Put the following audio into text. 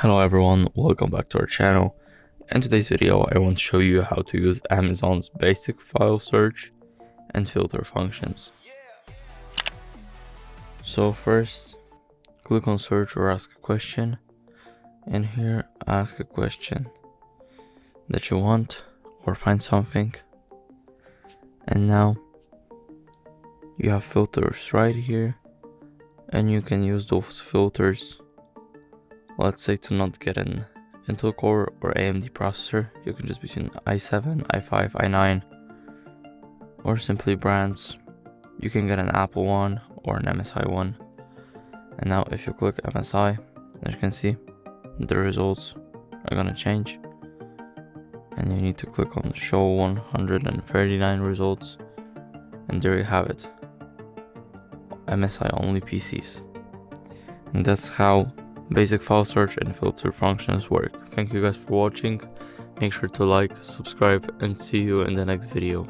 Hello everyone, welcome back to our channel. In today's video I want to show you how to use Amazon's basic file search and filter functions. So first, click on search or ask a question, and here ask a question that you want or find something. And now you have filters right here, and you can use those filters. Let's say to not get an Intel Core or AMD processor, you can just between i7, i5, i9, or simply brands. You can get an Apple one or an MSI one. And now if you click MSI, as you can see, the results are gonna change. And you need to click on show 139 results, and there you have it. MSI only PCs. And that's how basic file search and filter functions work. Thank you guys for watching. Make sure to like, subscribe, and see you in the next video.